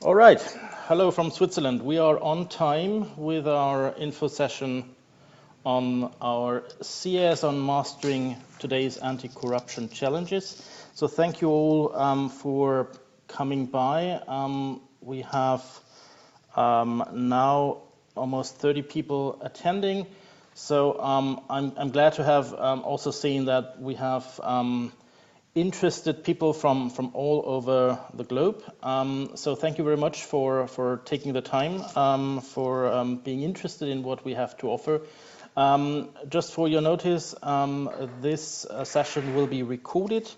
All right, hello from Switzerland. We are on time with our info session on our CS on mastering today's anti-corruption challenges. So thank you all for coming by. We have now almost 30 people attending. So I'm glad to have also seen that we have interested people from all over the globe. So thank you very much for taking the time, for being interested in what we have to offer. Just for your notice, this session will be recorded,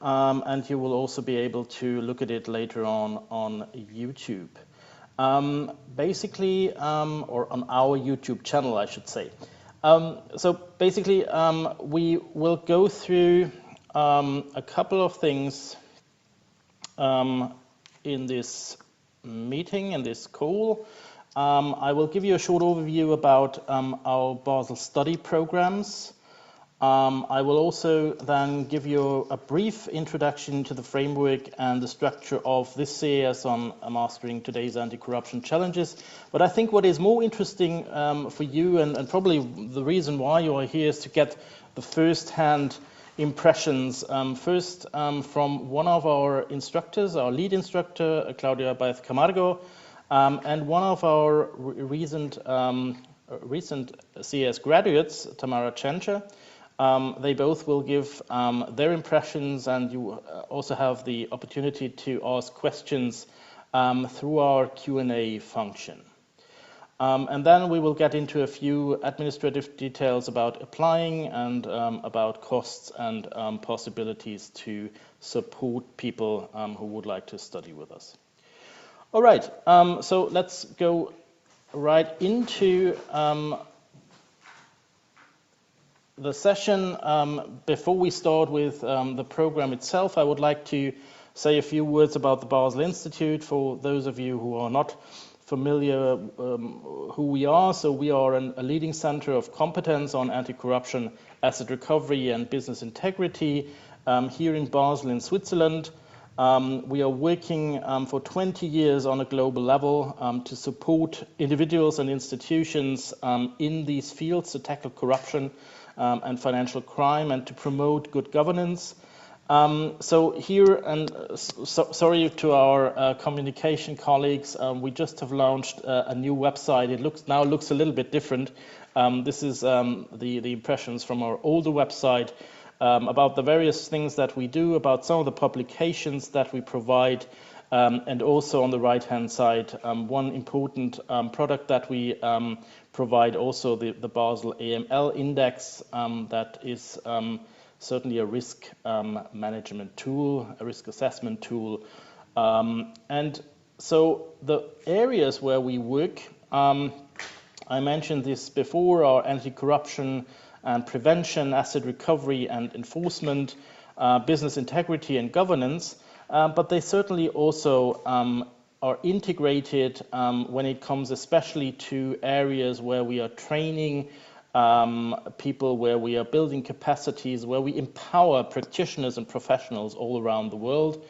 and you will also be able to look at it later on YouTube. Basically, or on our YouTube channel, I should say. So basically, we will go through a couple of things in this meeting, in this call. I will give you a short overview about our Basel study programs. I will also then give you a brief introduction to the framework and the structure of this CS on mastering today's anti-corruption challenges. But I think what is more interesting for you, and probably the reason why you are here, is to get the first-hand impressions. First, from one of our instructors, our lead instructor, Claudia Baez Camargo, and one of our recent CS graduates, Tamara Tschentscher. They both will give their impressions, and you also have the opportunity to ask questions through our Q&A function. And then we will get into a few administrative details about applying and about costs and possibilities to support people who would like to study with us. All right, so let's go right into the session. Before we start with the program itself, I would like to say a few words about the Basel Institute for those of you who are not familiar who we are. So we are a leading center of competence on anti-corruption, asset recovery and business integrity here in Basel in Switzerland. We are working for 20 years on a global level to support individuals and institutions in these fields to tackle corruption and financial crime and to promote good governance. So here, and sorry to our communication colleagues, we just have launched a new website. It now looks a little bit different. This is the impressions from our older website about the various things that we do, about some of the publications that we provide, and also on the right-hand side, one important product that we provide, also the Basel AML index, that is certainly a risk management tool, a risk assessment tool. And so the areas where we work, I mentioned this before, are anti-corruption and prevention, asset recovery and enforcement, business integrity and governance, but they certainly also are integrated when it comes especially to areas where we are training people, where we are building capacities, where we empower practitioners and professionals all around the world.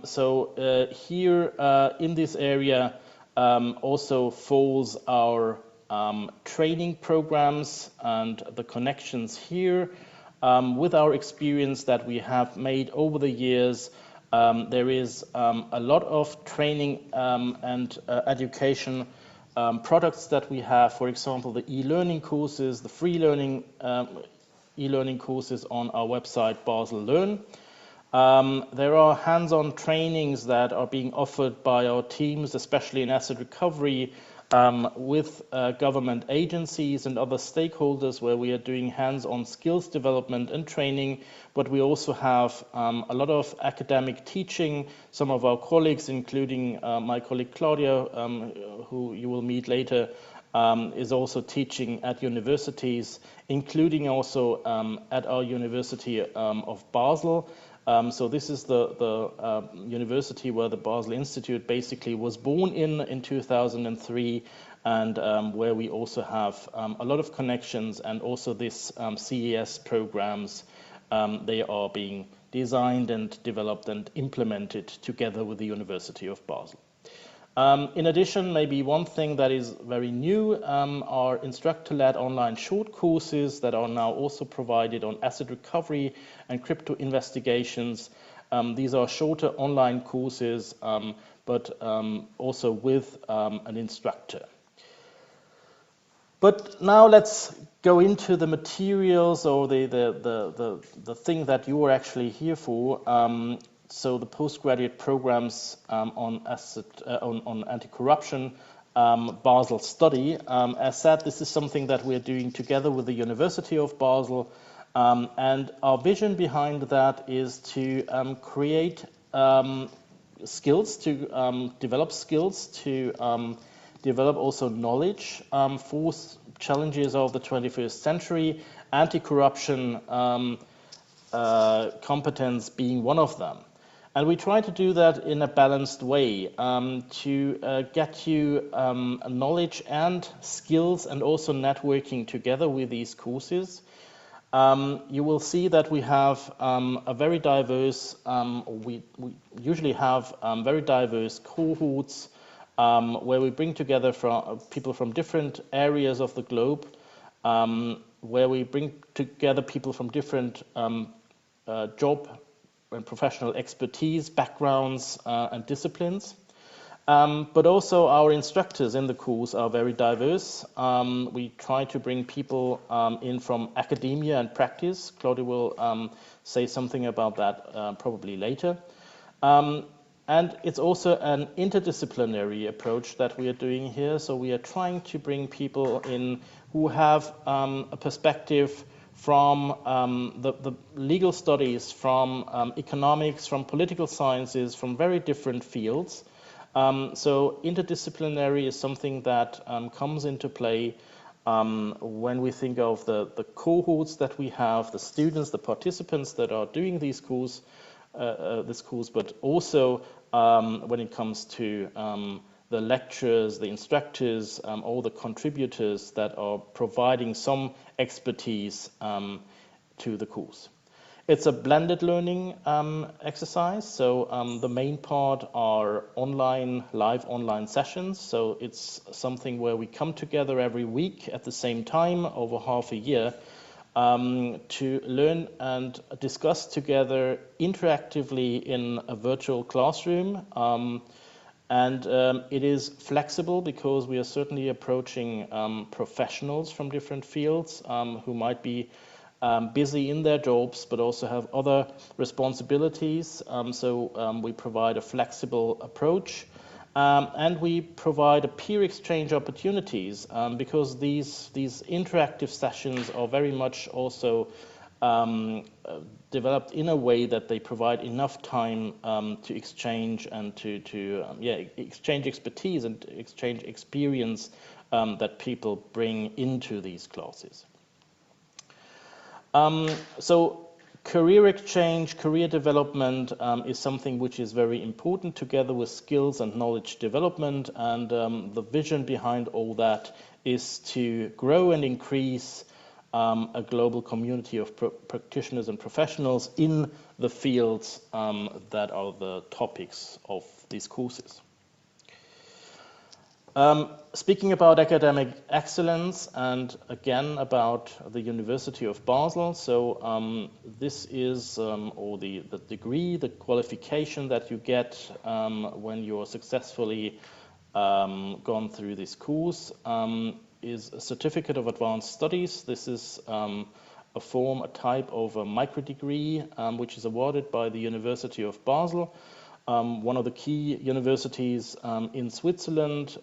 So here in this area also falls our training programs and the connections here with our experience that we have made over the years. There is a lot of training and education products that we have, for example, the e-learning courses, the free learning e-learning courses on our website, Basel Learn. There are hands-on trainings that are being offered by our teams, especially in asset recovery, with government agencies and other stakeholders, where we are doing hands-on skills development and training, but we also have a lot of academic teaching. Some of our colleagues, including my colleague Claudia, who you will meet later, is also teaching at universities, including also at our University of Basel. So this is the university where the Basel Institute basically was born in 2003, and where we also have a lot of connections, and also this CES programs, they are being designed and developed and implemented together with the University of Basel. In addition, maybe one thing that is very new are instructor-led online short courses that are now also provided on asset recovery and crypto investigations. These are shorter online courses, but also with an instructor. But now let's go into the materials or the thing that you are actually here for. So the postgraduate programs on anti-corruption, Basel STUDY. As said, this is something that we're doing together with the University of Basel, and our vision behind that is to create skills, to develop skills, to develop also knowledge for challenges of the 21st century, anti-corruption competence being one of them. And we try to do that in a balanced way to get you knowledge and skills and also networking together with these courses. You will see that we have a very diverse, we usually have very diverse cohorts where we bring together people from different areas of the globe, where we bring together people from different job and professional expertise, backgrounds, and disciplines. But also our instructors in the course are very diverse. We try to bring people in from academia and practice. Claudia will say something about that probably later. And it's also an interdisciplinary approach that we are doing here. So we are trying to bring people in who have a perspective from the legal studies, from economics, from political sciences, from very different fields. So interdisciplinary is something that comes into play when we think of the cohorts that we have, the students, the participants that are doing this course, but also when it comes to the lecturers, the instructors, all the contributors that are providing some expertise to the course. It's a blended learning exercise, so the main part are live online sessions, so it's something where we come together every week at the same time over half a year to learn and discuss together interactively in a virtual classroom. And it is flexible because we are certainly approaching professionals from different fields who might be busy in their jobs but also have other responsibilities. So we provide a flexible approach and we provide peer exchange opportunities because these interactive sessions are very much also developed in a way that they provide enough time to exchange and to exchange expertise and exchange experience that people bring into these classes. So career exchange, career development is something which is very important together with skills and knowledge development, and the vision behind all that is to grow and increase a global community of practitioners and professionals in the fields that are the topics of these courses. Speaking about academic excellence and again about the University of Basel, so this is or the degree, the qualification that you get when you're successfully gone through this course is a Certificate of Advanced Studies. This is a form, a type of a micro-degree which is awarded by the University of Basel, one of the key universities in Switzerland.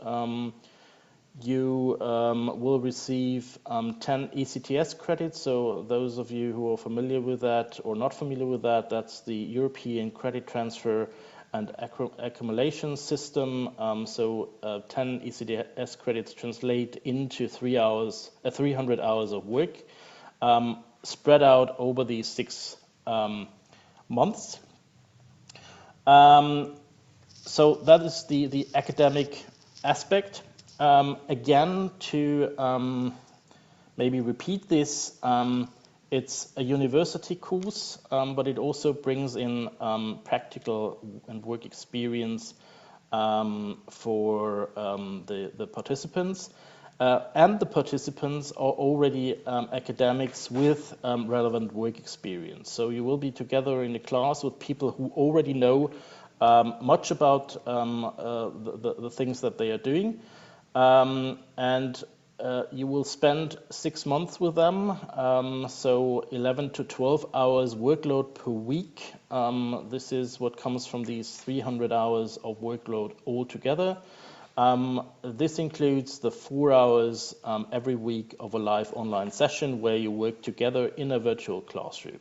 You will receive 10 ECTS credits, so those of you who are familiar with that or not familiar with that, that's the European Credit Transfer and Accumulation System. 10 ECTS credits translate into 300 hours of work spread out over these 6 months. So that is the academic aspect. Again, to maybe repeat this, it's a university course, but it also brings in practical and work experience for the participants. And the participants are already academics with relevant work experience. So you will be together in a class with people who already know much about the things that they are doing. And you will spend 6 months with them, so 11 to 12 hours workload per week. This is what comes from these 300 hours of workload altogether. This includes the 4 hours every week of a live online session where you work together in a virtual classroom.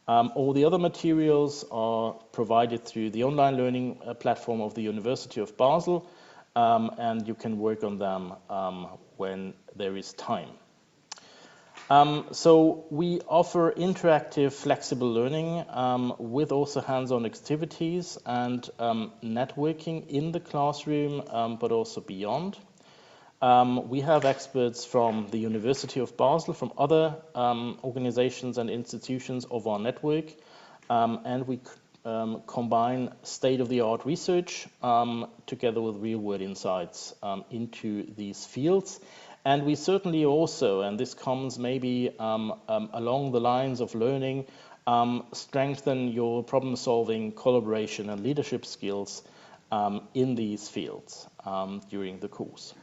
All the other materials are provided through the online learning platform of the University of Basel, and you can work on them when there is time. So we offer interactive, flexible learning with also hands-on activities and networking in the classroom, but also beyond. We have experts from the University of Basel, from other organizations and institutions of our network, and we combine state-of-the-art research together with real-world insights into these fields. And we certainly also, and this comes maybe along the lines of learning, strengthen your problem-solving, collaboration, and leadership skills in these fields during the course.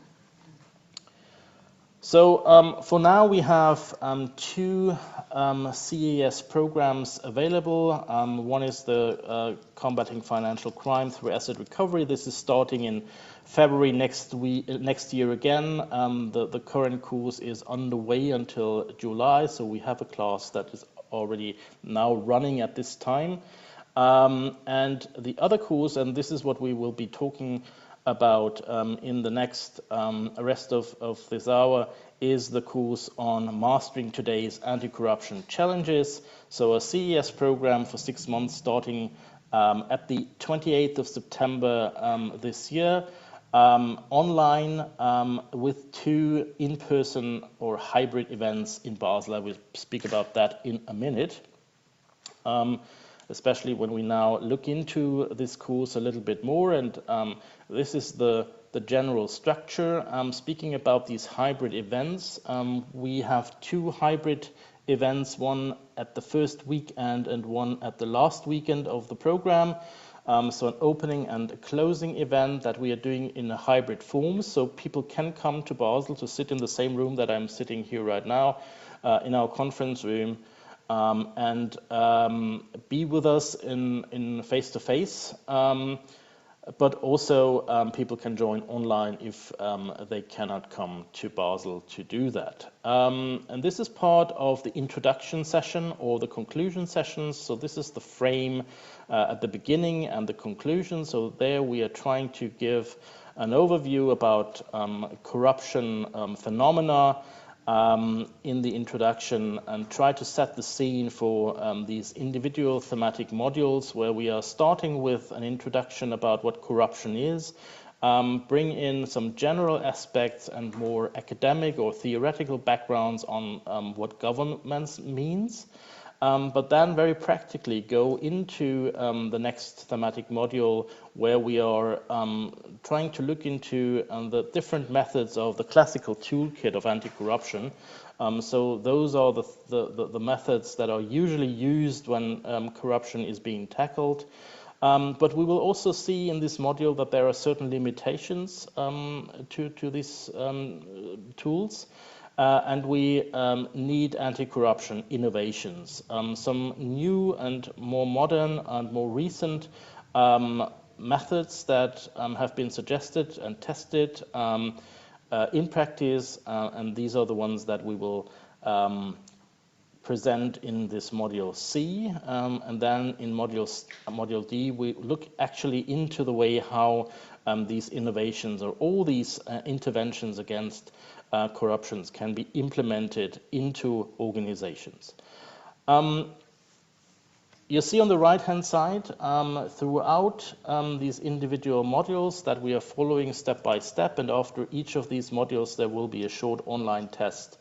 So for now, we have 2 CAS programs available. One is the Combating Financial Crime Through Asset Recovery. This is starting in February next year again. The current course is underway until July, so we have a class that is already now running at this time. And the other course, and this is what we will be talking about in the next rest of this hour, is the course on Mastering Today's Anti-Corruption Challenges. So a CES program for 6 months starting at the 28th of September this year, online with 2 in-person or hybrid events in Basel. I will speak about that in a minute, especially when we now look into this course a little bit more. And this is the general structure. Speaking about these hybrid events, we have 2 hybrid events, one at the first weekend and one at the last weekend of the program. So an opening and a closing event that we are doing in a hybrid form. So people can come to Basel to sit in the same room that I'm sitting here right now, in our conference room, and be with us in face-to-face. But also people can join online if they cannot come to Basel to do that. And this is part of the introduction session or the conclusion sessions. So this is the frame at the beginning and the conclusion. So there we are trying to give an overview about corruption phenomena in the introduction and try to set the scene for these individual thematic modules where we are starting with an introduction about what corruption is, bring in some general aspects and more academic or theoretical backgrounds on what governance means, but then very practically go into the next thematic module where we are trying to look into the different methods of the classical toolkit of anti-corruption. So those are the methods that are usually used when corruption is being tackled. But we will also see in this module that there are certain limitations to these tools. And we need anti-corruption innovations, some new and more modern and more recent methods that have been suggested and tested in practice, and these are the ones that we will present in this module C, and then in module D we look actually into the way how these innovations or all these interventions against corruptions can be implemented into organizations. You see on the right-hand side throughout these individual modules that we are following step by step, and after each of these modules there will be a short online test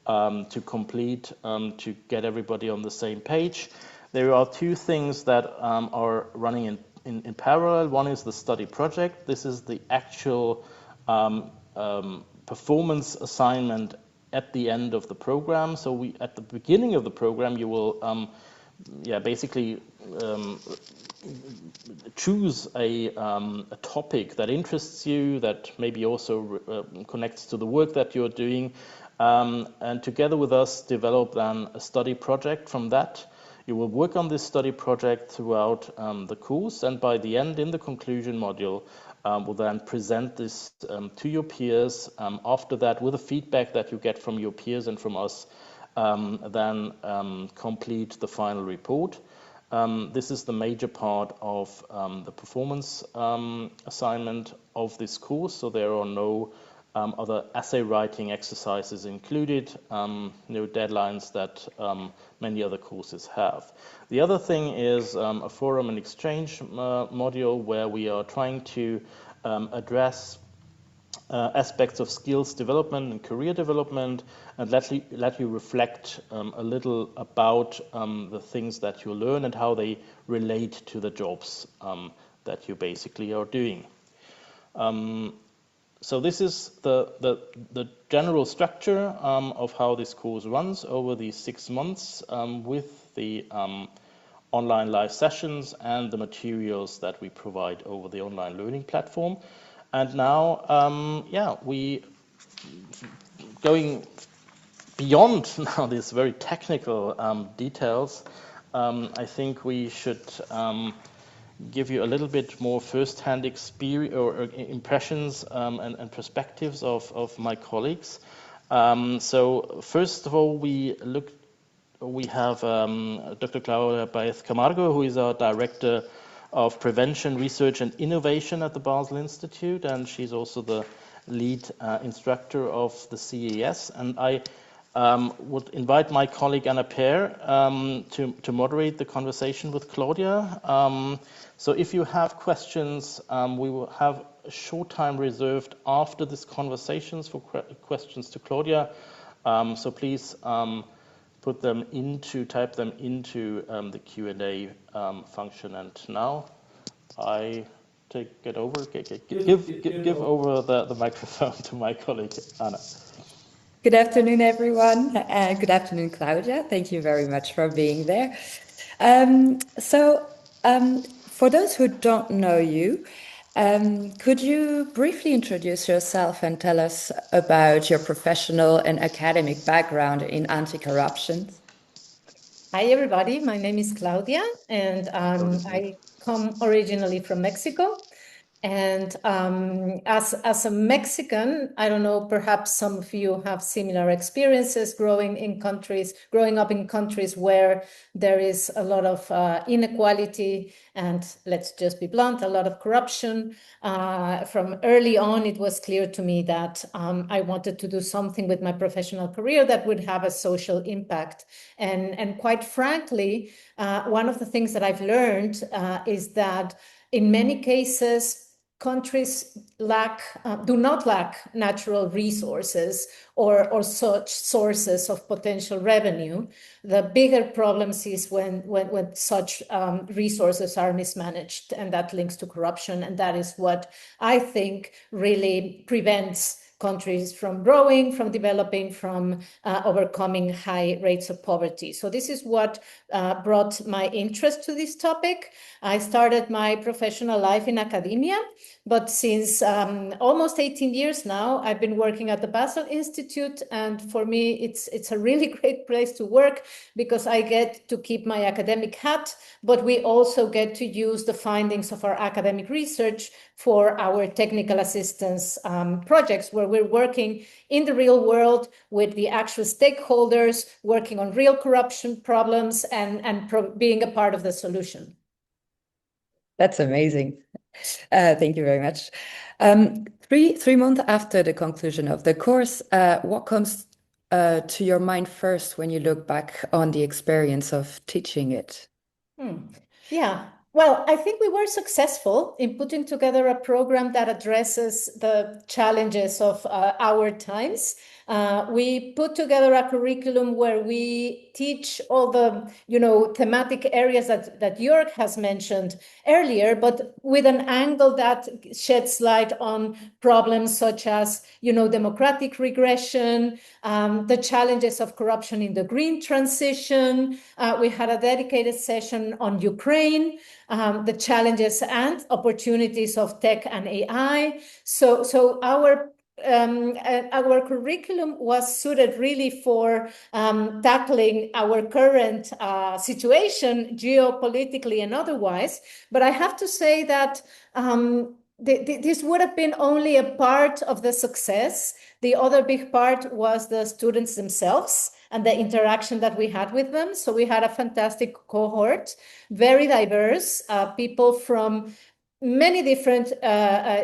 to complete to get everybody on the same page. There are 2 things that are running in parallel. One is the study project. This is the actual performance assignment at the end of the program. So at the beginning of the program, you will basically choose a topic that interests you, that maybe also connects to the work that you're doing, and together with us develop then a study project from that. You will work on this study project throughout the course, and by the end, in the conclusion module, will then present this to your peers. After that, with the feedback that you get from your peers and from us, then complete the final report. This is the major part of the performance assignment of this course, so there are no other essay writing exercises included, no deadlines that many other courses have. The other thing is a forum and exchange module where we are trying to address aspects of skills development and career development, and let you reflect a little about the things that you learn and how they relate to the jobs that you basically are doing. So this is the general structure of how this course runs over these 6 months, with the online live sessions and the materials that we provide over the online learning platform. And now, we going beyond now these very technical details. I think we should give you a little bit more first-hand experience or impressions and perspectives of my colleagues. So first of all, we have Dr. Claudia Baez Camargo, who is our Director of Prevention, Research and Innovation at the Basel Institute, and she's also the lead instructor of the CES. And I would invite my colleague Anna Per to moderate the conversation with Claudia. So if you have questions, we will have a short time reserved after this conversations for questions to Claudia. So please type them into the Q&A function. And now I give over the microphone to my colleague Anna. Good afternoon, everyone. Good afternoon, Claudia. Thank you very much for being there. For those who don't know you, could you briefly introduce yourself and tell us about your professional and academic background in anti-corruption? Hi, everybody. My name is Claudia, and I come originally from Mexico. And as a Mexican, I don't know, perhaps some of you have similar experiences growing up in countries where there is a lot of inequality and, let's just be blunt, a lot of corruption. From early on, it was clear to me that I wanted to do something with my professional career that would have a social impact. And quite frankly, one of the things that I've learned is that in many cases, countries do not lack natural resources or such sources of potential revenue. The bigger problems is when such resources are mismanaged, and that links to corruption. And that is what I think really prevents countries from growing, from developing, from overcoming high rates of poverty. So this is what brought my interest to this topic. I started my professional life in academia, but since almost 18 years now, I've been working at the Basel Institute. And for me, it's a really great place to work because I get to keep my academic hat, but we also get to use the findings of our academic research for our technical assistance projects, where we're working in the real world with the actual stakeholders, working on real corruption problems and being a part of the solution. That's amazing. Thank you very much. 3 months after the conclusion of the course, what comes to your mind first when you look back on the experience of teaching it? Yeah. Well, I think we were successful in putting together a program that addresses the challenges of our times. We put together a curriculum where we teach all the, thematic areas that Jörg has mentioned earlier, but with an angle that sheds light on problems such as, democratic regression, the challenges of corruption in the green transition. We had a dedicated session on Ukraine, the challenges and opportunities of tech and AI. So our curriculum was suited really for tackling our current situation geopolitically and otherwise. But I have to say that this would have been only a part of the success. The other big part was the students themselves and the interaction that we had with them. So we had a fantastic cohort, very diverse, people from many different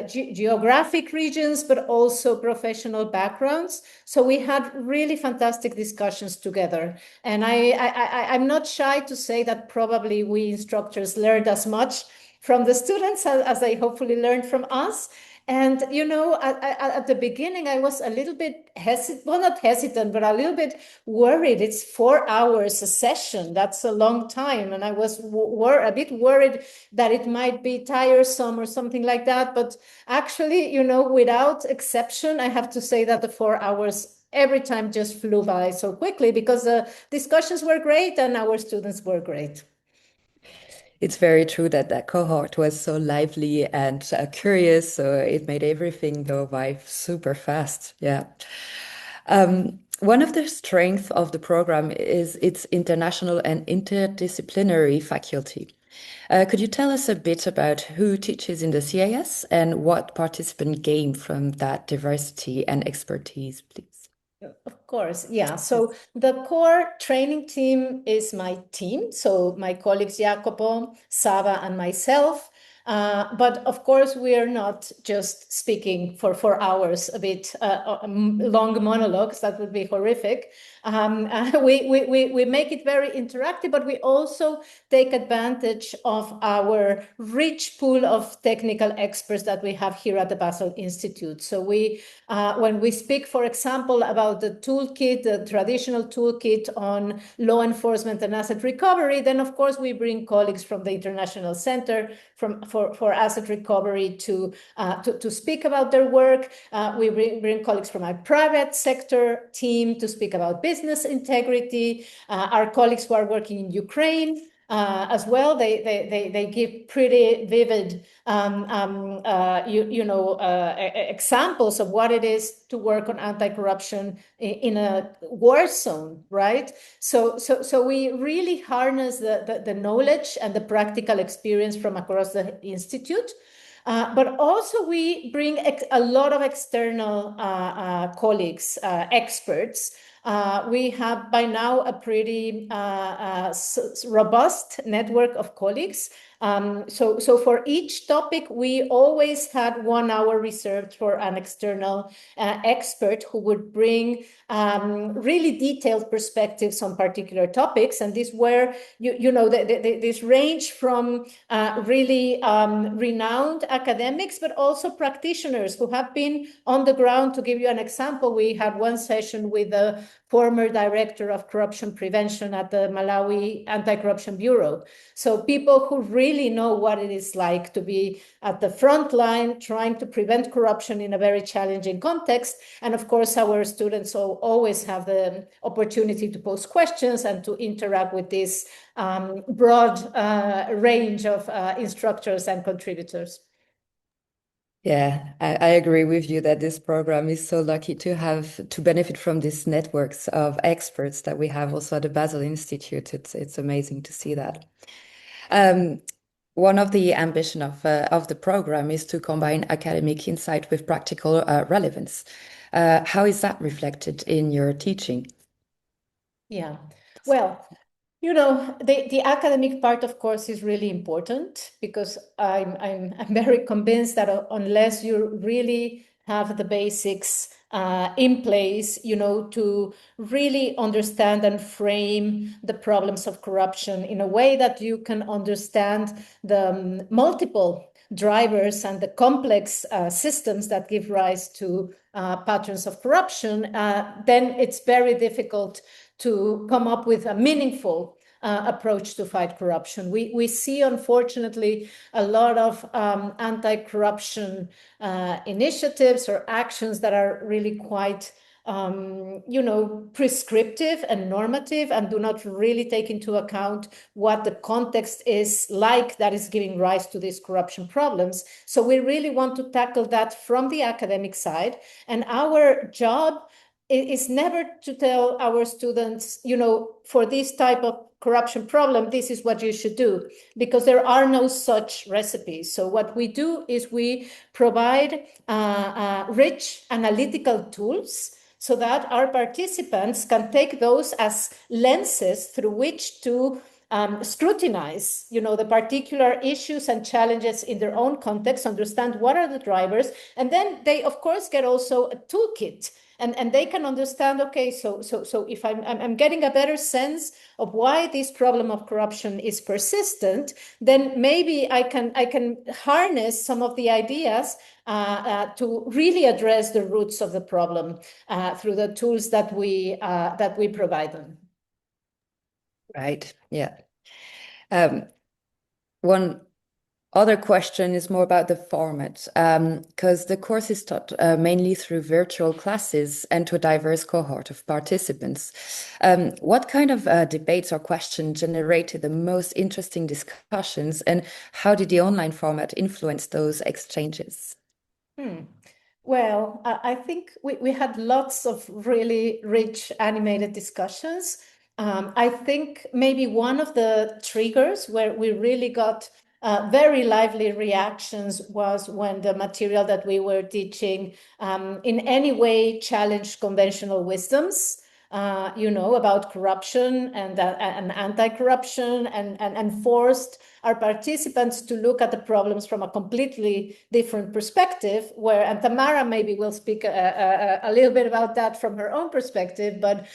geographic regions, but also professional backgrounds. So we had really fantastic discussions together. And I'm not shy to say that probably we instructors learned as much from the students as they hopefully learned from us. And, at the beginning, I was a little bit not hesitant, but a little bit worried. It's 4 hours a session. That's a long time. And I was a bit worried that it might be tiresome or something like that. But actually, without exception, I have to say that the 4 hours every time just flew by so quickly because the discussions were great and our students were great. It's very true that that cohort was so lively and curious, so it made everything go by super fast. Yeah. One of the strengths of the program is its international and interdisciplinary faculty. Could you tell us a bit about who teaches in the CAS and what participants gain from that diversity and expertise, please? Of course, yeah. So the core training team is my team. So my colleagues Jacopo, Sava, and myself. But of course, we are not just speaking for 4 hours, a bit long monologues. That would be horrific. We make it very interactive, but we also take advantage of our rich pool of technical experts that we have here at the Basel Institute. So when we speak, for example, about the toolkit, the traditional toolkit on law enforcement and asset recovery, then of course we bring colleagues from the International Center for Asset Recovery to speak about their work. We bring colleagues from our private sector team to speak about business integrity. Our colleagues who are working in Ukraine as well, they give pretty vivid examples of what it is to work on anti-corruption in a war zone, right? So we really harness the knowledge and the practical experience from across the institute. But also we bring a lot of external colleagues, experts. We have by now a pretty robust network of colleagues. So for each topic, we always had 1 hour reserved for an external expert who would bring really detailed perspectives on particular topics. And these were, this range from really renowned academics, but also practitioners who have been on the ground. To give you an example, we had one session with the former director of corruption prevention at the Malawi Anti-Corruption Bureau. So people who really know what it is like to be at the front line trying to prevent corruption in a very challenging context. And of course, our students always have the opportunity to pose questions and to interact with this broad range of instructors and contributors. Yeah, I agree with you that this program is so lucky to benefit from these networks of experts that we have also at the Basel Institute. It's amazing to see that. One of the ambition of the program is to combine academic insight with practical relevance. How is that reflected in your teaching? Yeah, well, the academic part, of course, is really important because I'm very convinced that unless you really have the basics in place, to really understand and frame the problems of corruption in a way that you can understand the multiple drivers and the complex systems that give rise to patterns of corruption, then it's very difficult to come up with a meaningful approach to fight corruption. We see, unfortunately, a lot of anti-corruption initiatives or actions that are really quite prescriptive and normative and do not really take into account what the context is like that is giving rise to these corruption problems. So we really want to tackle that from the academic side. And our job is never to tell our students, for this type of corruption problem, this is what you should do, because there are no such recipes. So what we do is we provide rich analytical tools so that our participants can take those as lenses through which to scrutinize, the particular issues and challenges in their own context, understand what are the drivers, and then they, of course, get also a toolkit. And they can understand, okay, so if I'm getting a better sense of why this problem of corruption is persistent, then maybe I can harness some of the ideas to really address the roots of the problem through the tools that we provide them. Right. Yeah. One other question is more about the format, because the course is taught mainly through virtual classes and to a diverse cohort of participants. What kind of debates or questions generated the most interesting discussions, and how did the online format influence those exchanges? Well, I think we had lots of really rich animated discussions. I think maybe one of the triggers where we really got very lively reactions was when the material that we were teaching in any way challenged conventional wisdoms, about corruption and anti-corruption, and forced our participants to look at the problems from a completely different perspective, and Tamara maybe will speak a little bit about that from her own perspective, but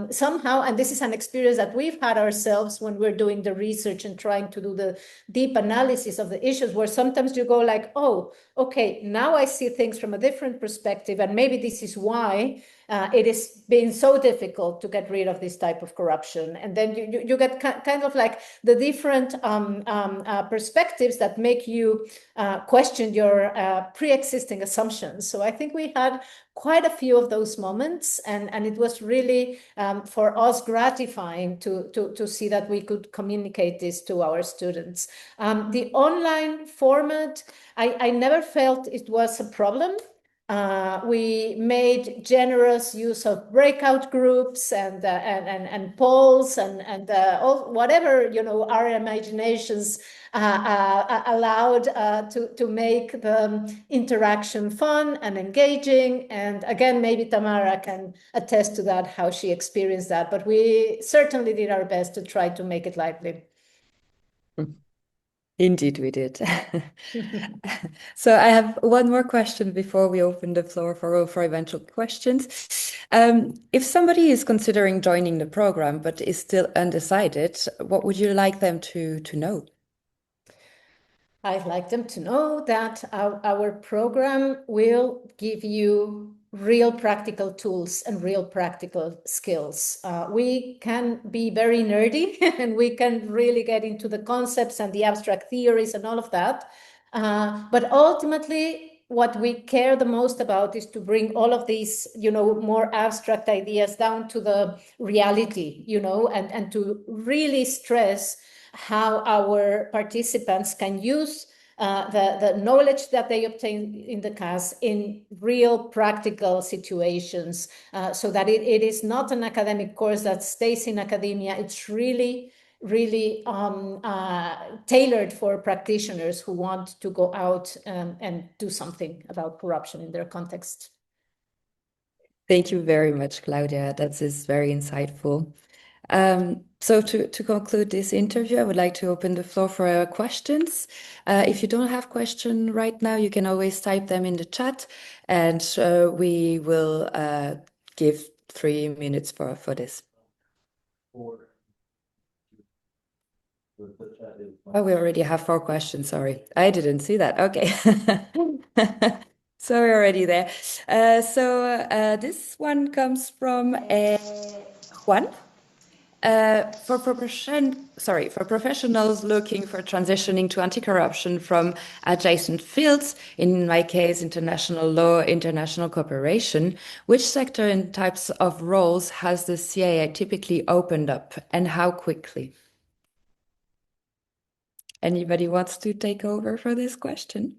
somehow, and this is an experience that we've had ourselves when we're doing the research and trying to do the deep analysis of the issues, where sometimes you go like, oh, okay, now I see things from a different perspective, and maybe this is why it has been so difficult to get rid of this type of corruption. And then you get kind of like the different perspectives that make you question your pre-existing assumptions. So I think we had quite a few of those moments, and it was really for us gratifying to see that we could communicate this to our students. The online format, I never felt it was a problem. We made generous use of breakout groups and polls and all, whatever our imaginations allowed to make the interaction fun and engaging. And again, maybe Tamara can attest to that, how she experienced that. But we certainly did our best to try to make it lively. Indeed, we did. So I have one more question before we open the floor for eventual questions. If somebody is considering joining the program but is still undecided, what would you like them to know? I'd like them to know that our program will give you real practical tools and real practical skills. We can be very nerdy and we can really get into the concepts and the abstract theories and all of that. But ultimately, what we care the most about is to bring all of these, more abstract ideas down to the reality, and to really stress how our participants can use the knowledge that they obtain in the class in real practical situations, so that it is not an academic course that stays in academia. It's really tailored for practitioners who want to go out and do something about corruption in their context. Thank you very much, Claudia. That is very insightful. So to conclude this interview, I would like to open the floor for questions. If you don't have question right now, you can always type them in the chat, and we will give 3 minutes for this. Oh, we already have 4 questions. Sorry, I didn't see that. Okay. So we're already there. So this one comes from One, for professionals looking for transitioning to anti-corruption from adjacent fields, in my case, international law, international cooperation, which sector and types of roles has the CAA typically opened up, and how quickly? Anybody wants to take over for this question?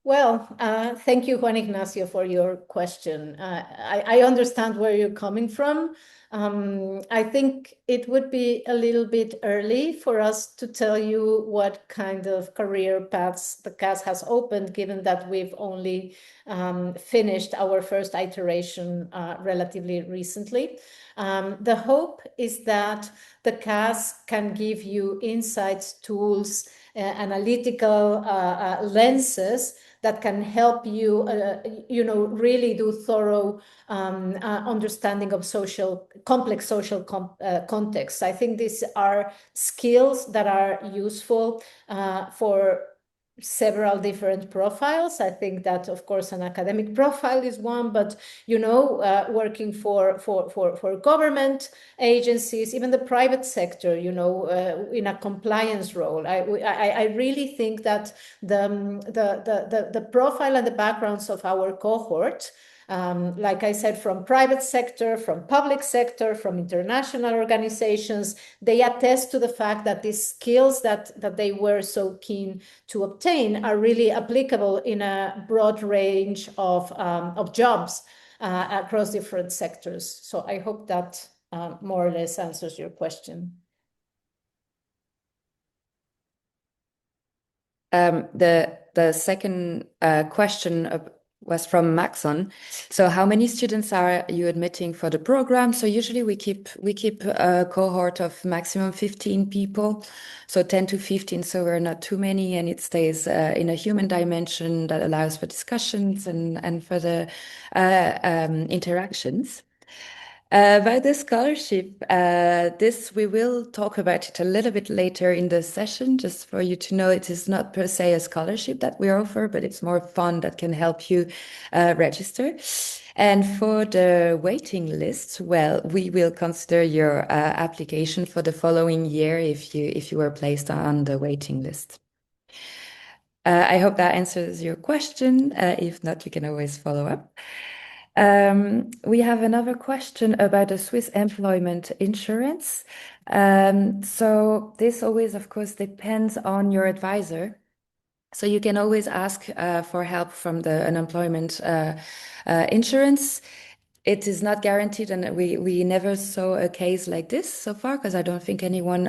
Well, thank you, Juan Ignacio, for your question. I understand where you're coming from. I think it would be a little bit early for us to tell you what kind of career paths the CAS has opened, given that we've only finished our first iteration relatively recently. The hope is that the CAS can give you insights, tools, analytical lenses that can help you, really do thorough understanding of complex social contexts. I think these are skills that are useful for several different profiles. I think that, of course, an academic profile is one, but working for government agencies, even the private sector, in a compliance role. I really think that the profile and the backgrounds of our cohort, like I said, from private sector, from public sector, from international organizations, they attest to the fact that these skills that they were so keen to obtain are really applicable in a broad range of jobs across different sectors. So I hope that more or less answers your question. The second question was from Maxon. So how many students are you admitting for the program? So usually we keep a cohort of maximum 15 people, so 10 to 15, so we're not too many, and it stays in a human dimension that allows for discussions and further interactions. About the scholarship, we will talk about it a little bit later in the session, just for you to know it is not per se a scholarship that we offer, but it's more fun that can help you register. And for the waiting list, well, we will consider your application for the following year if you were placed on the waiting list. I hope that answers your question. If not, you can always follow up. We have another question about the Swiss employment insurance. So this always, of course, depends on your advisor. So you can always ask for help from the unemployment insurance. It is not guaranteed, and we never saw a case like this so far, because I don't think anyone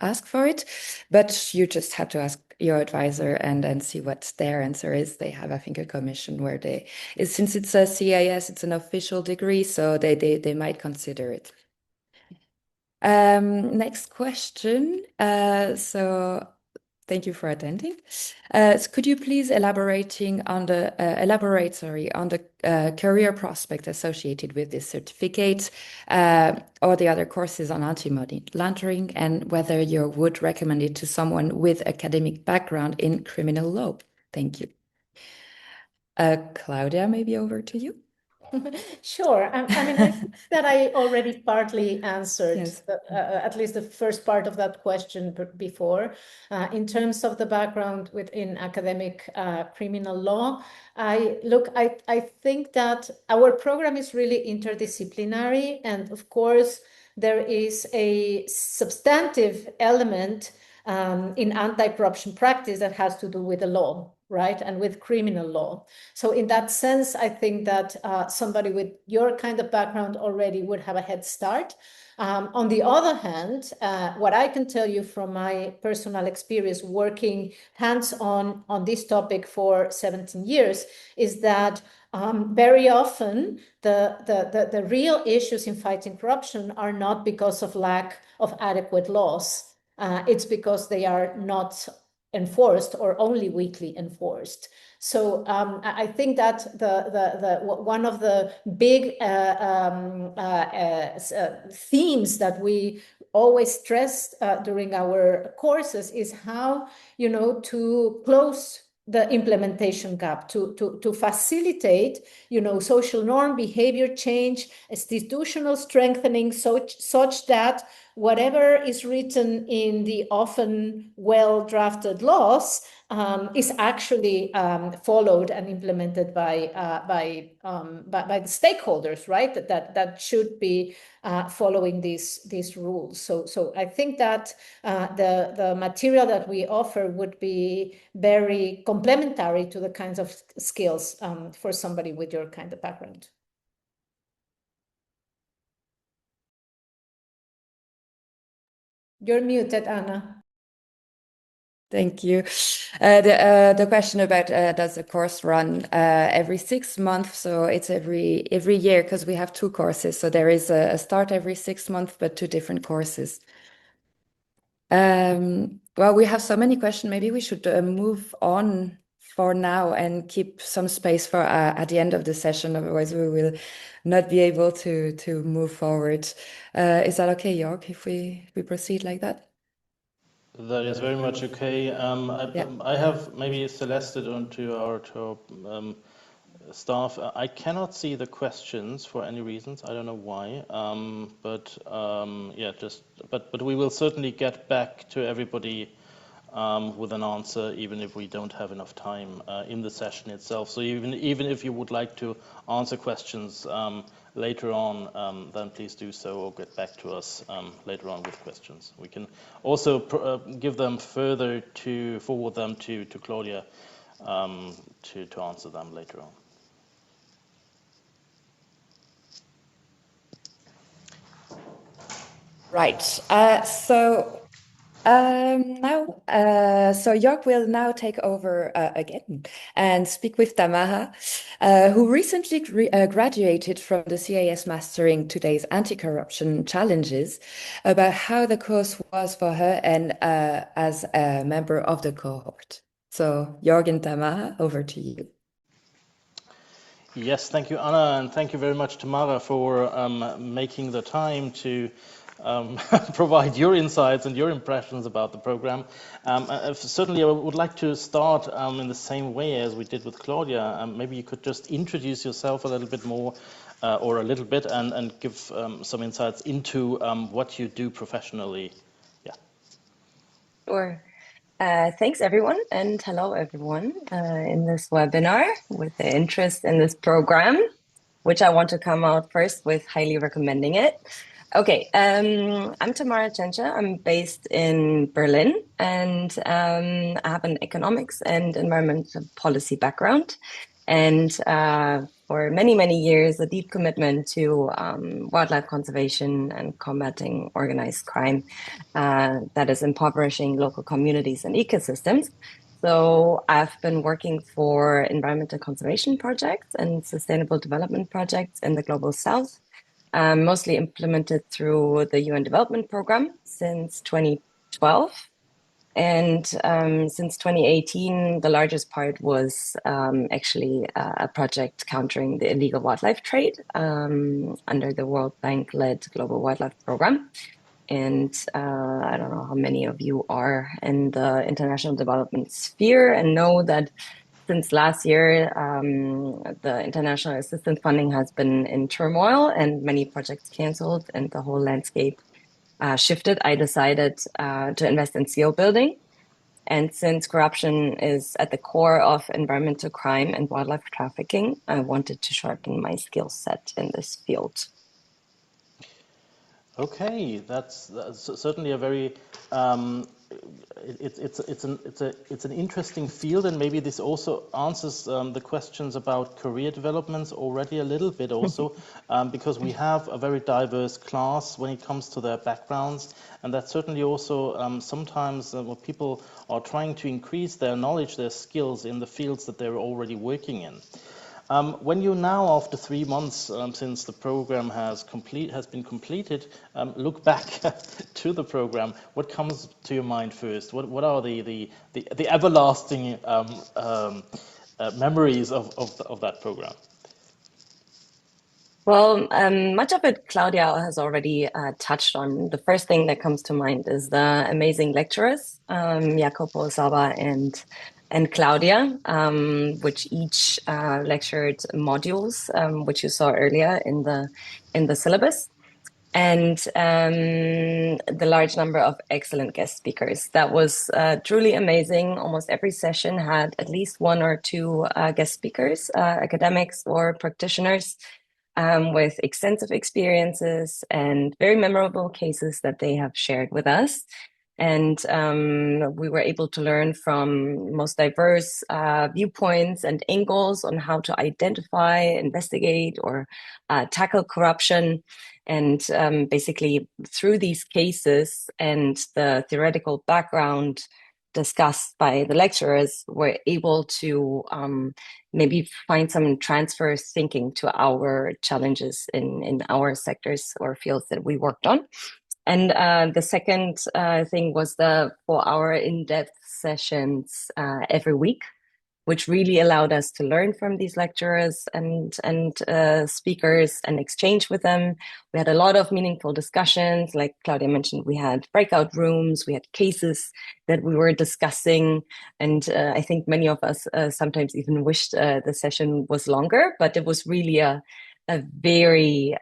asked for it. But you just have to ask your advisor and see what their answer is. They have, I think, a commission where since it's a CIS, it's an official degree, so they might consider it. Next question. So thank you for attending. So could you please elaborate on the career prospect associated with this certificate or the other courses on anti-money laundering, and whether you would recommend it to someone with academic background in criminal law? Thank you. Claudia, maybe over to you. Sure. I mean, I think that I already partly answered Yes. at least the first part of that question before. In terms of the background within academic criminal law, I think that our program is really interdisciplinary, and of course, there is a substantive element in anti-corruption practice that has to do with the law, right, and with criminal law. So in that sense, I think that somebody with your kind of background already would have a head start. On the other hand, what I can tell you from my personal experience working hands-on on this topic for 17 years is that very often the real issues in fighting corruption are not because of lack of adequate laws. It's because they are not enforced or only weakly enforced. So I think that one of the big themes that we always stress during our courses is how to close the implementation gap, to facilitate, social norm, behavior change, institutional strengthening, such that whatever is written in the often well-drafted laws is actually followed and implemented by the stakeholders, right? That should be following these rules. So I think that the material that we offer would be very complementary to the kinds of skills for somebody with your kind of background. You're muted, Anna. Thank you. The question about does the course run every 6 months? So it's every year, because we have 2 courses. So there is a start every 6 months, but 2 different courses. Well, we have so many questions. Maybe we should move on for now and keep some space for at the end of the session. Otherwise, we will not be able to move forward. Is that okay, Jörg, if we proceed like that? That is very much okay. I have maybe Celeste onto our staff. I cannot see the questions for any reasons. I don't know why. But we will certainly get back to everybody with an answer, even if we don't have enough time in the session itself. So even if you would like to answer questions later on, then please do so, or get back to us later on with questions. We can also give them further to forward them to Claudia to answer them later on. Right. So Jörg will now take over again and speak with Tamara, who recently graduated from the CAS Mastering Today's Anti-Corruption Challenges, about how the course was for her and as a member of the cohort. So Jörg and Tamara, over to you. Yes, thank you, Anna, and thank you very much, Tamara, for making the time to provide your insights and your impressions about the program. Certainly, I would like to start in the same way as we did with Claudia. Maybe you could just introduce yourself a little bit more, or a little bit, and give some insights into what you do professionally. Yeah. Sure. Thanks, everyone, and hello, everyone, in this webinar with the interest in this program, which I want to come out first with highly recommending it. Okay, I'm Tamara Tschentscher. I'm based in Berlin, and I have an economics and environmental policy background, and for many, many years, a deep commitment to wildlife conservation and combating organized crime that is impoverishing local communities and ecosystems. So I've been working for environmental conservation projects and sustainable development projects in the Global South, mostly implemented through the UN Development Program since 2012. And since 2018, the largest part was actually a project countering the illegal wildlife trade under the World Bank-led Global Wildlife Program. And I don't know how many of you are in the international development sphere and know that since last year, the international assistance funding has been in turmoil and many projects canceled and the whole landscape shifted. I decided to invest in skill building. And since corruption is at the core of environmental crime and wildlife trafficking, I wanted to sharpen my skill set in this field. Okay, that's certainly a very it's an interesting field, and maybe this also answers the questions about career developments already a little bit also, because we have a very diverse class when it comes to their backgrounds, and that's certainly also sometimes what people are trying to increase their knowledge, their skills in the fields that they're already working in. When you now, after 3 months since the program has been completed, look back to the program, what comes to your mind first? What are the everlasting memories of that program? Well, much of it Claudia has already touched on. The first thing that comes to mind is the amazing lecturers, Jacopo, Saba, and and Claudia, which each lectured modules, which you saw earlier in the syllabus, and the large number of excellent guest speakers. That was truly amazing. Almost every session had at least one or two guest speakers, academics or practitioners, with extensive experiences and very memorable cases that they have shared with us. And we were able to learn from most diverse viewpoints and angles on how to identify, investigate, or tackle corruption. And basically, through these cases and the theoretical background discussed by the lecturers, we're able to maybe find some transfer thinking to our challenges in our sectors or fields that we worked on. And the second thing was the 4-hour in-depth sessions every week, which really allowed us to learn from these lecturers and speakers and exchange with them. We had a lot of meaningful discussions. Like Claudia mentioned, we had breakout rooms, we had cases that we were discussing. And I think many of us sometimes even wished the session was longer, but it was really a very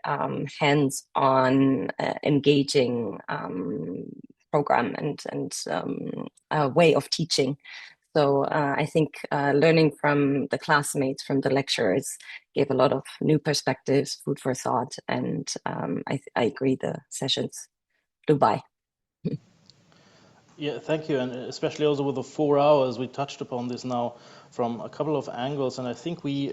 hands-on, engaging program and a way of teaching. So I think learning from the classmates, from the lecturers, gave a lot of new perspectives, food for thought, and I agree the sessions flew by. Yeah, thank you, and especially also with the 4 hours, we touched upon this now from a couple of angles, and I think we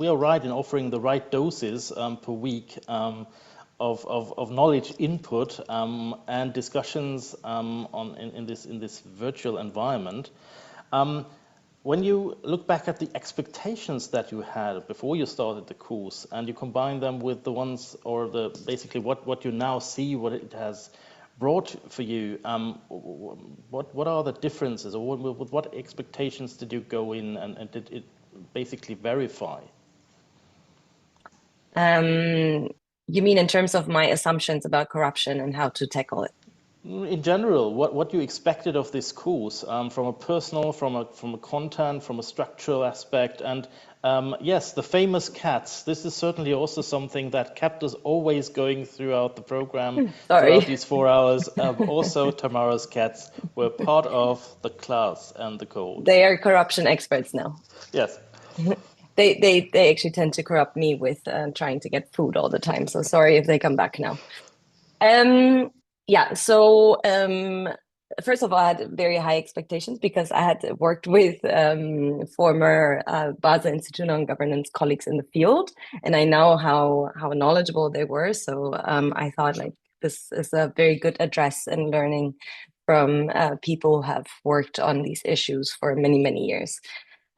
are right in offering the right doses per week of knowledge input and discussions in this virtual environment. When you look back at the expectations that you had before you started the course, and you combine them with the ones, or basically what you now see, what it has brought for you, what are the differences, or with what expectations did you go in, and did it basically verify? You mean in terms of my assumptions about corruption and how to tackle it? In general, what you expected of this course, from a personal, from a content, from a structural aspect, and yes, the famous cats. This is certainly also something that kept us always going throughout the program, throughout these 4 hours. Also, Tamara's cats were part of the class and the code. They are corruption experts now. Yes. They actually tend to corrupt me with trying to get food all the time. So sorry if they come back now. Yeah, so first of all, I had very high expectations because I had worked with former Basel Institute on Governance colleagues in the field, and I know how knowledgeable they were. So I thought, like, this is a very good address and learning from people who have worked on these issues for many, many years.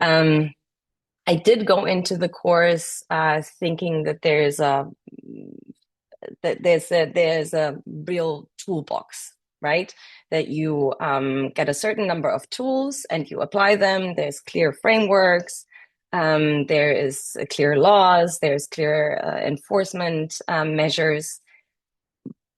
I did go into the course thinking that there's a real toolbox, right? That you get a certain number of tools and you apply them. There's clear frameworks. There is clear laws. There's clear enforcement measures.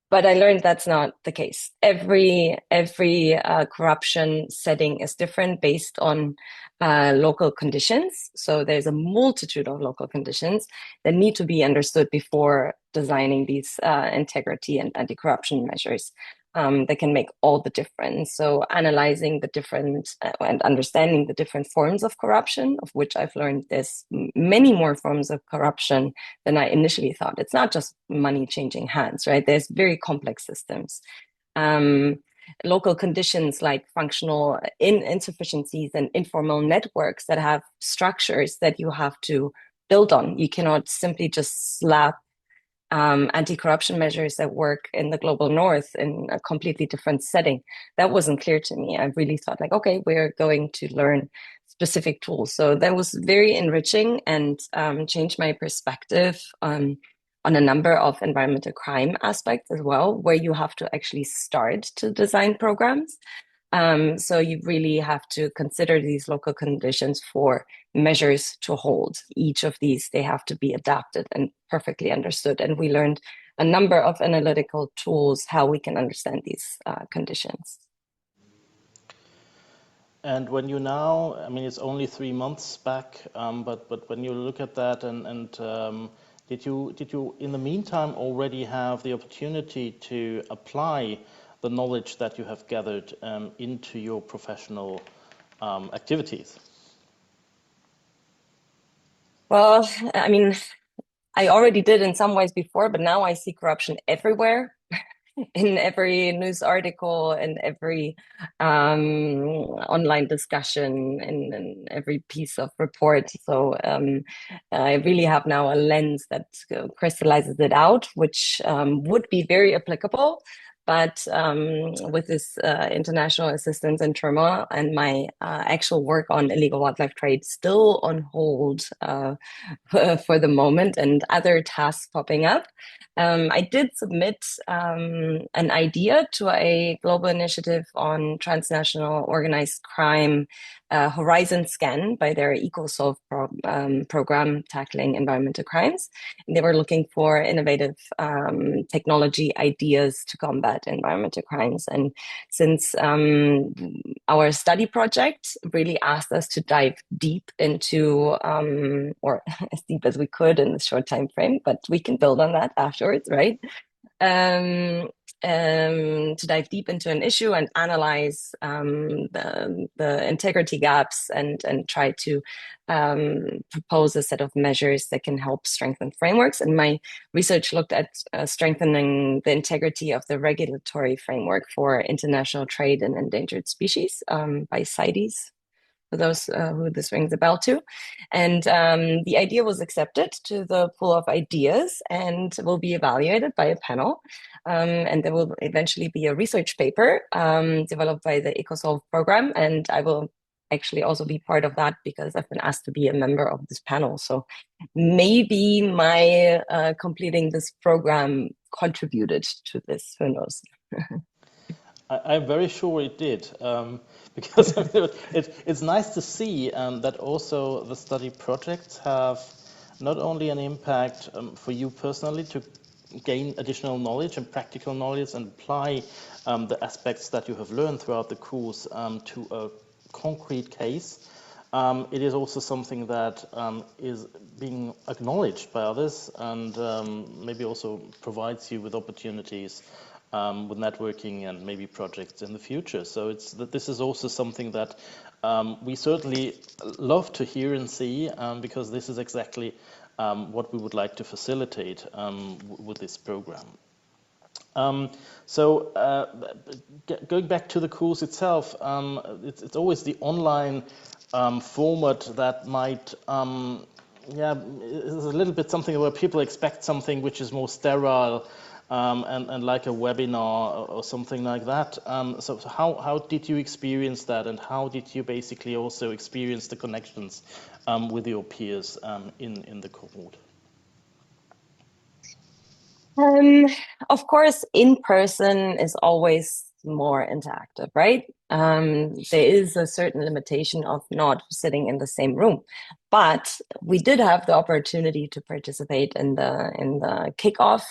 But I learned that's not the case. Every corruption setting is different based on local conditions. So there's a multitude of local conditions that need to be understood before designing these integrity and anti-corruption measures that can make all the difference. So analyzing the different and understanding the different forms of corruption, of which I've learned there's many more forms of corruption than I initially thought. It's not just money changing hands, right? There's very complex systems. Local conditions like functional insufficiencies and informal networks that have structures that you have to build on. You cannot simply just slap anti-corruption measures that work in the global north in a completely different setting. That wasn't clear to me. I really thought, like, okay, we're going to learn specific tools. So that was very enriching and changed my perspective on a number of environmental crime aspects as well, where you have to actually start to design programs. So you really have to consider these local conditions for measures to hold. Each of these, they have to be adapted and perfectly understood. And we learned a number of analytical tools, how we can understand these conditions. And when you now, I mean, it's only 3 months back, but when you look at that, did you in the meantime already have the opportunity to apply the knowledge that you have gathered into your professional activities? Well, I mean, I already did in some ways before, but now I see corruption everywhere. In every news article, in every online discussion, in every piece of report. So I really have now a lens that crystallizes it out, which would be very applicable. But with this international assistance in turmoil and my actual work on illegal wildlife trade still on hold for the moment, and other tasks popping up, I did submit an idea to a global initiative on transnational organized crime, Horizon Scan, by their EcoSolve program tackling environmental crimes. And they were looking for innovative technology ideas to combat environmental crimes. And since our study project really asked us to dive deep into, or as deep as we could in this short time frame, but we can build on that afterwards, right? To dive deep into an issue and analyze the integrity gaps and try to propose a set of measures that can help strengthen frameworks. And my research looked at strengthening the integrity of the regulatory framework for international trade in endangered species by CITES, for those who this rings a bell to. And the idea was accepted to the pool of ideas and will be evaluated by a panel. And there will eventually be a research paper developed by the EcoSolve program. And I will actually also be part of that because I've been asked to be a member of this panel. So maybe my completing this program contributed to this, who knows? I'm very sure it did, because I mean, it's nice to see that also the study projects have not only an impact for you personally to gain additional knowledge and practical knowledge and apply the aspects that you have learned throughout the course to a concrete case. It is also something that is being acknowledged by others and maybe also provides you with opportunities with networking and maybe projects in the future. So this is also something that we certainly love to hear and see, because this is exactly what we would like to facilitate with this program. Going back to the course itself, it's always the online format that might, is a little bit something where people expect something which is more sterile and like a webinar or something like that. So how did you experience that, and how did you basically also experience the connections with your peers in the cohort? Of course, in person is always more interactive, right? There is a certain limitation of not sitting in the same room, but we did have the opportunity to participate in the kickoff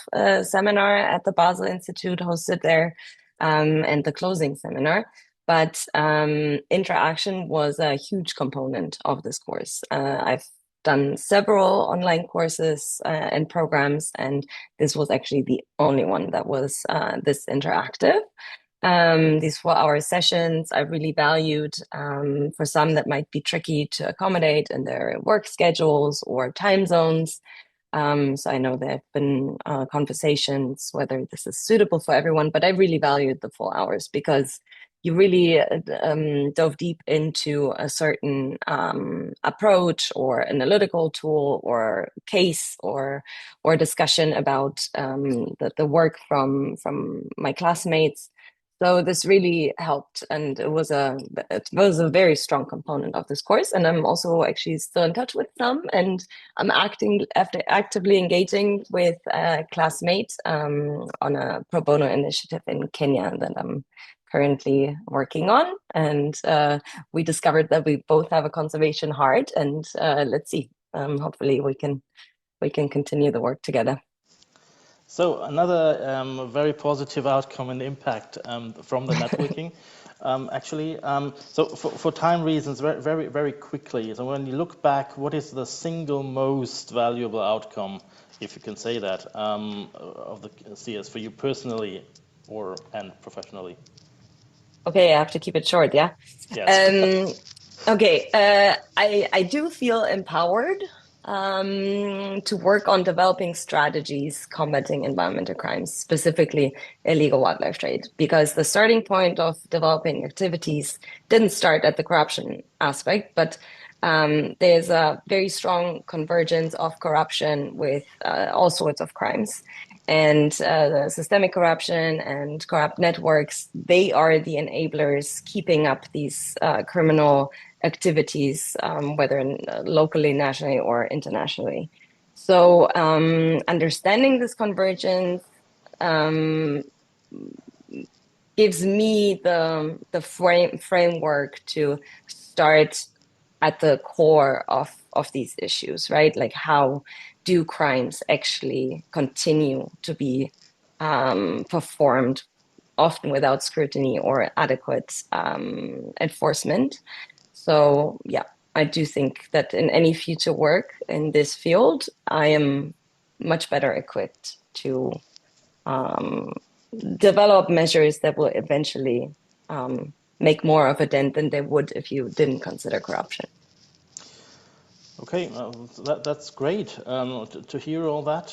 seminar at the Basel Institute hosted there, and the closing seminar. But interaction was a huge component of this course. I've done several online courses and programs, and this was actually the only one that was this interactive. These 4-hour sessions I really valued. For some that might be tricky to accommodate in their work schedules or time zones. So I know there have been conversations whether this is suitable for everyone, but I really valued the 4 hours because you really dove deep into a certain approach or analytical tool or case or discussion about the work from my classmates. So this really helped, and it was a very strong component of this course. And I'm also actually still in touch with some, and I'm actively engaging with a classmate on a pro bono initiative in Kenya that I'm currently working on. And we discovered that we both have a conservation heart, and let's see. Hopefully, we can continue the work together. So another very positive outcome and impact from the networking. actually. So for time reasons, very quickly. So when you look back, what is the single most valuable outcome, if you can say that, of the CS for you personally and professionally? Okay, I have to keep it short, yeah? Yes. Okay, I do feel empowered to work on developing strategies combating environmental crimes, specifically illegal wildlife trade, because the starting point of developing activities didn't start at the corruption aspect, but there's a very strong convergence of corruption with all sorts of crimes. And the systemic corruption and corrupt networks, they are the enablers keeping up these criminal activities, whether locally, nationally, or internationally. So understanding this convergence gives me the framework to start at the core of these issues, right? Like, how do crimes actually continue to be performed, often without scrutiny or adequate enforcement? So yeah, I do think that in any future work in this field, I am much better equipped to develop measures that will eventually make more of a dent than they would if you didn't consider corruption. Okay, that's great to hear all that.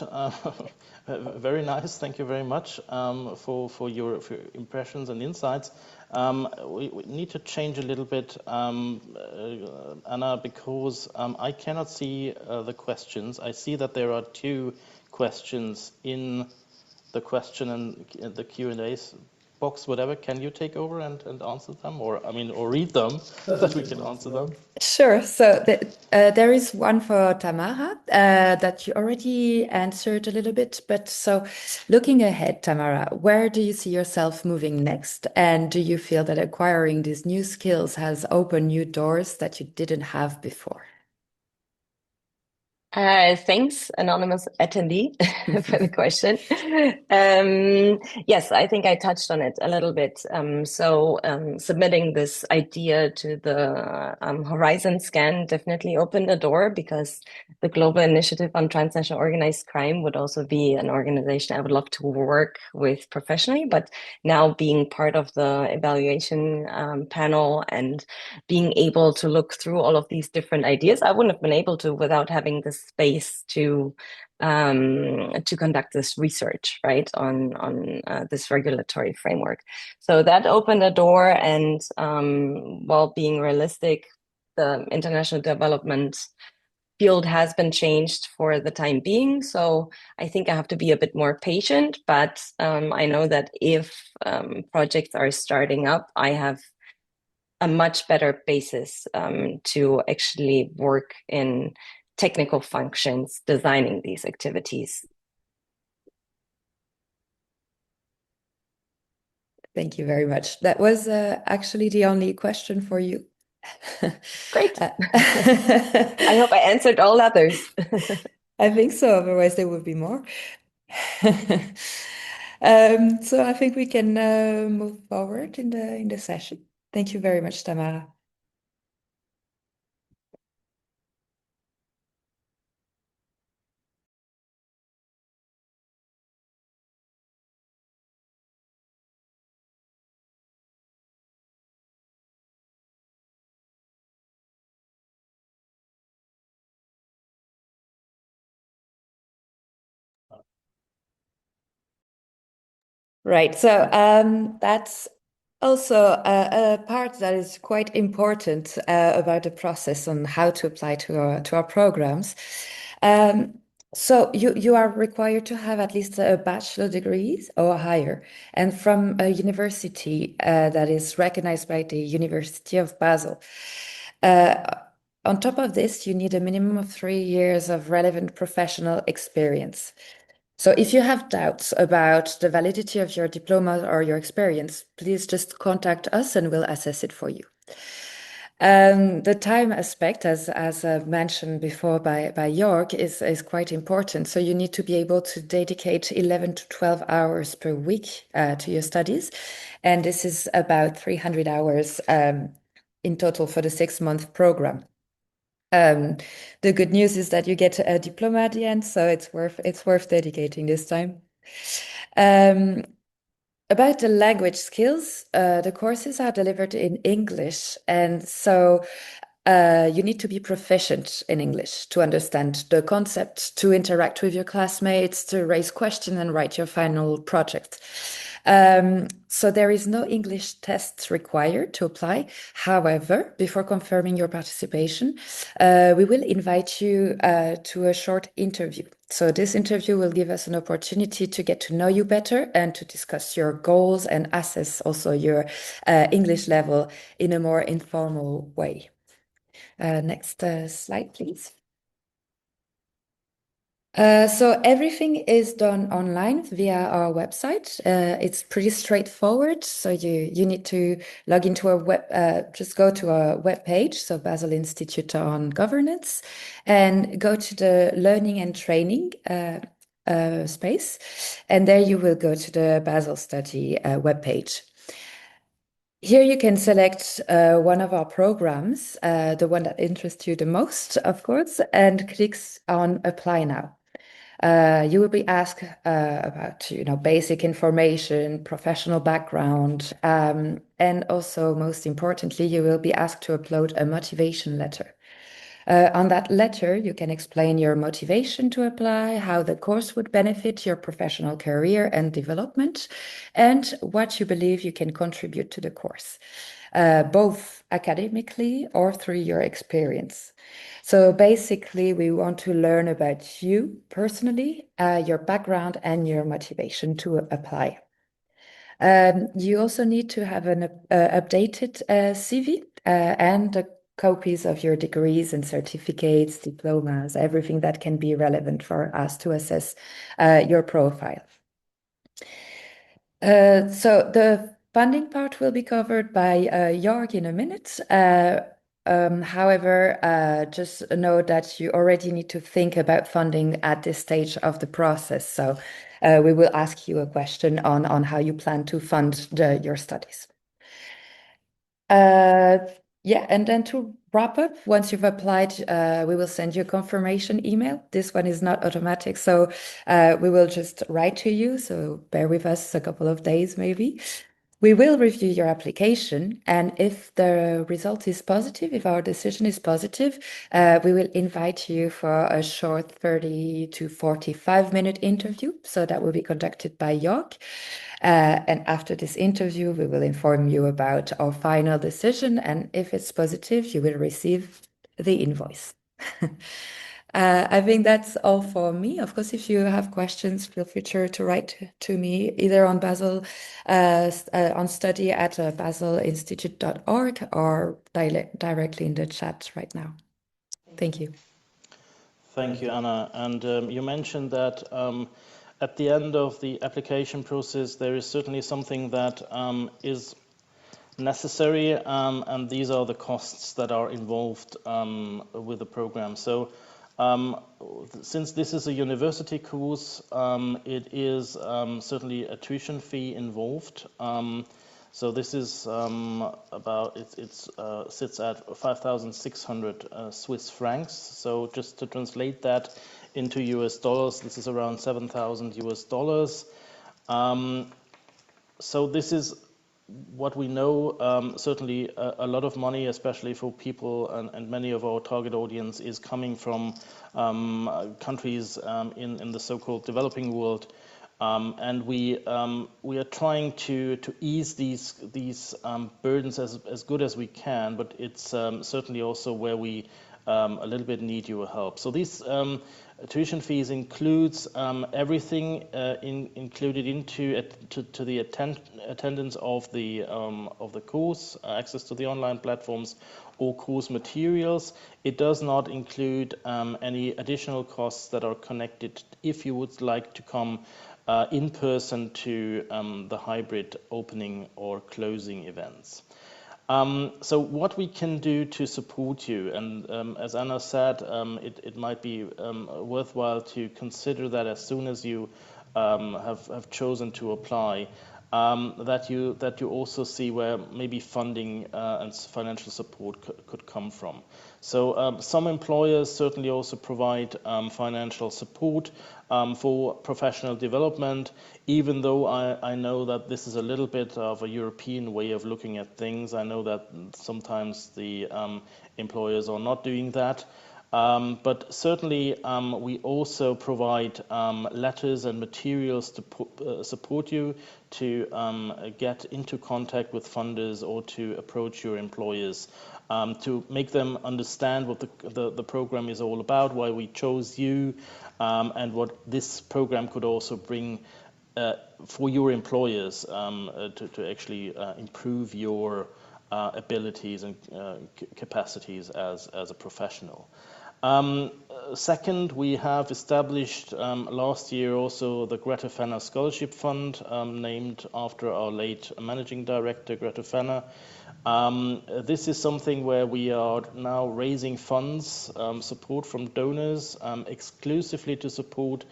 Very nice. Thank you very much for your impressions and insights. We need to change a little bit, Anna, because I cannot see the questions. I see that there are 2 questions in the question and the Q&A box, whatever. Can you take over and answer them, or read them that we can answer them? Sure. So there is one for Tamara that you already answered a little bit. But so looking ahead, Tamara, where do you see yourself moving next? And do you feel that acquiring these new skills has opened new doors that you didn't have before? Thanks, anonymous attendee, for the question. Yes, I think I touched on it a little bit. Submitting this idea to the Horizon scan definitely opened a door, because the Global Initiative on Transnational Organized Crime would also be an organization I would love to work with professionally. But now being part of the evaluation panel and being able to look through all of these different ideas, I wouldn't have been able to without having this space to conduct this research, right, on this regulatory framework. So that opened a door, and while being realistic, the international development field has been changed for the time being. So I think I have to be a bit more patient, but I know that if projects are starting up, I have a much better basis to actually work in technical functions designing these activities. Thank you very much. That was actually the only question for you. Great. I hope I answered all others. I think so, otherwise there would be more. So I think we can move forward in the session. Thank you very much, Tamara. Right. So that's also a part that is quite important about the process on how to apply to our programs. So you are required to have at least a bachelor degree or higher, and from a university that is recognized by the University of Basel. On top of this, you need a minimum of 3 years of relevant professional experience. So if you have doubts about the validity of your diploma or your experience, please just contact us and we'll assess it for you. The time aspect, as mentioned before by Jörg, is quite important. So you need to be able to dedicate 11 to 12 hours per week to your studies. And this is about 300 hours in total for the 6-month program. The good news is that you get a diploma at the end, so it's worth dedicating this time. About the language skills, the courses are delivered in English, and so you need to be proficient in English to understand the concept, to interact with your classmates, to raise questions and write your final project. So there is no English test required to apply. However, before confirming your participation, we will invite you to a short interview. So this interview will give us an opportunity to get to know you better and to discuss your goals and assess also your English level in a more informal way. Next slide, please. So everything is done online via our website. It's pretty straightforward. So you need to log into our just go to our web page, so Basel Institute on Governance, and go to the Learning and Training space. And there you will go to the Basel Study webpage. Here you can select one of our programs, the one that interests you the most, of course, and clicks on Apply Now. You will be asked about, basic information, professional background, and also, most importantly, you will be asked to upload a motivation letter. On that letter, you can explain your motivation to apply, how the course would benefit your professional career and development, and what you believe you can contribute to the course, both academically or through your experience. So basically, we want to learn about you personally, your background, and your motivation to apply. You also need to have an updated CV and the copies of your degrees and certificates, diplomas, everything that can be relevant for us to assess your profile. So the funding part will be covered by Jörg in a minute. However, just know that you already need to think about funding at this stage of the process. So we will ask you a question on how you plan to fund your studies. Yeah, and then to wrap up, once you've applied, we will send you a confirmation email. This one is not automatic, so we will just write to you, so bear with us a couple of days maybe. We will review your application, and if the result is positive, if our decision is positive, we will invite you for a short 30 to 45-minute interview. So that will be conducted by Jörg. And after this interview, we will inform you about our final decision. And if it's positive, you will receive the invoice. I think that's all for me. Of course, if you have questions, feel free to write to me either on Basel, on study at baselinstitute.org or directly in the chat right now. Thank you. Thank you, Anna. And you mentioned that at the end of the application process, there is certainly something that is necessary, and these are the costs that are involved with the program. So since this is a university course, it is certainly a tuition fee involved. So this is it sits at 5,600 Swiss francs. So just to translate that into US dollars, this is around 7,000 US dollars. So this is what we know, certainly a lot of money, especially for people, and many of our target audience is coming from countries in the so-called developing world. And we are trying to ease these burdens as good as we can, but it's certainly also where we a little bit need your help. So these tuition fees includes everything included into to the attendance of the course, access to the online platforms or course materials. It does not include any additional costs that are connected if you would like to come in person to the hybrid opening or closing events. So what we can do to support you, and as Anna said, it might be worthwhile to consider that as soon as you have chosen to apply, that you also see where maybe funding and financial support could come from. So some employers certainly also provide financial support for professional development, even though I know that this is a little bit of a European way of looking at things. I know that sometimes the employers are not doing that. But certainly we also provide letters and materials to support you to get into contact with funders or to approach your employers, to make them understand what the program is all about, why we chose you, and what this program could also bring for your employers to actually improve your abilities and capacities as a professional. Second, we have established last year also the Greta Fenner Scholarship Fund, named after our late managing director, Greta Fenner. This is something where we are now raising funds, support from donors, exclusively to support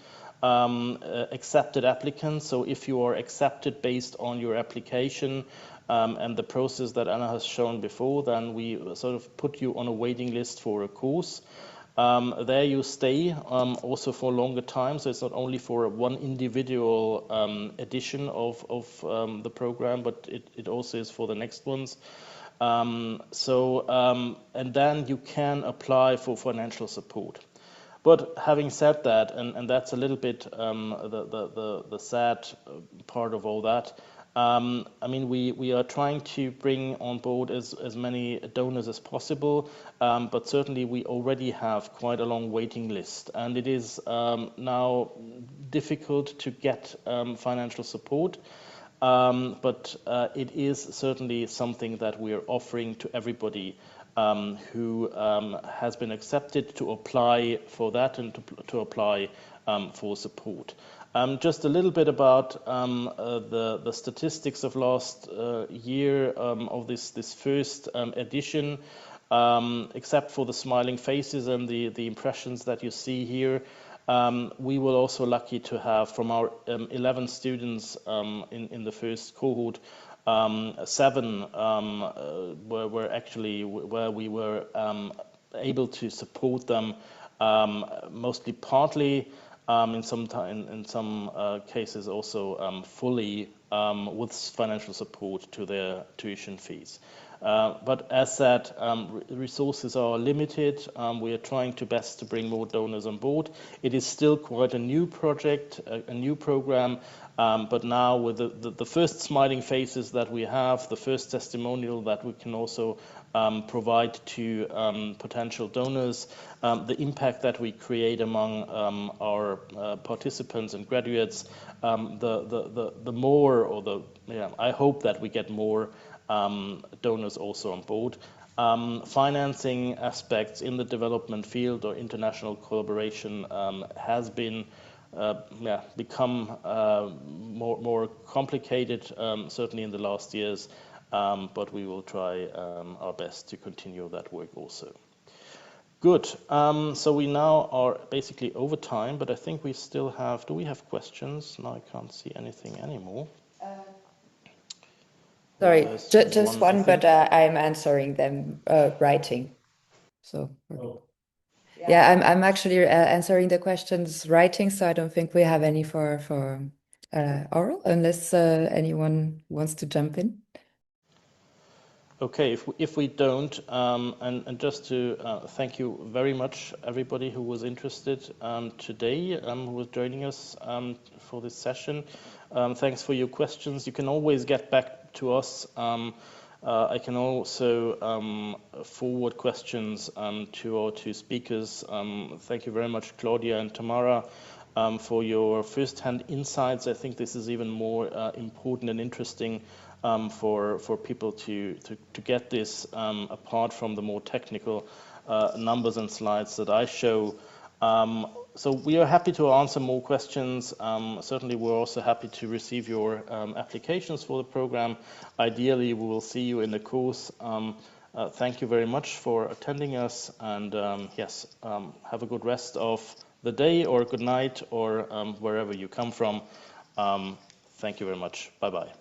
accepted applicants. So if you are accepted based on your application and the process that Anna has shown before, then we sort of put you on a waiting list for a course. There you stay also for a longer time, so it's not only for one individual edition of the program, but it also is for the next ones. And then you can apply for financial support. But having said that, and that's a little bit the sad part of all that, I mean, we are trying to bring on board as many donors as possible, but certainly we already have quite a long waiting list, and it is now difficult to get financial support, but it is certainly something that we are offering to everybody who has been accepted to apply for that and to apply for support. Just a little bit about the statistics of last year of this first edition. Except for the smiling faces and the impressions that you see here, we were also lucky to have from our 11 students in the first cohort, 7 where we were able to support them, mostly partly. In some cases also fully with financial support to their tuition fees. But as said, resources are limited. We are trying to best to bring more donors on board. It is still quite a new project, a new program, but now with the first smiling faces that we have, the first testimonial that we can also provide to potential donors, the impact that we create among our participants and graduates, the more, or I hope that we get more donors also on board. Financing aspects in the development field or international collaboration has been become more complicated, certainly in the last years, but we will try our best to continue that work also. Good. So we now are basically over time, but I think we still have, do we have questions? No, I can't see anything anymore. Sorry, just one, but I'm answering them writing. So yeah, I'm actually answering the questions writing, so I don't think we have any for oral, unless anyone wants to jump in. Okay, if we don't, and just to thank you very much, everybody who was interested today, who was joining us for this session. Thanks for your questions. You can always get back to us. I can also forward questions to our two speakers. Thank you very much, Claudia and Tamara, for your first-hand insights. I think this is even more important and interesting for people to get this apart from the more technical numbers and slides that I show. So we are happy to answer more questions. Certainly, we're also happy to receive your applications for the program. Ideally, we will see you in the course. Thank you very much for attending us, and yes, have a good rest of the day or good night or wherever you come from. Thank you very much. Bye-bye.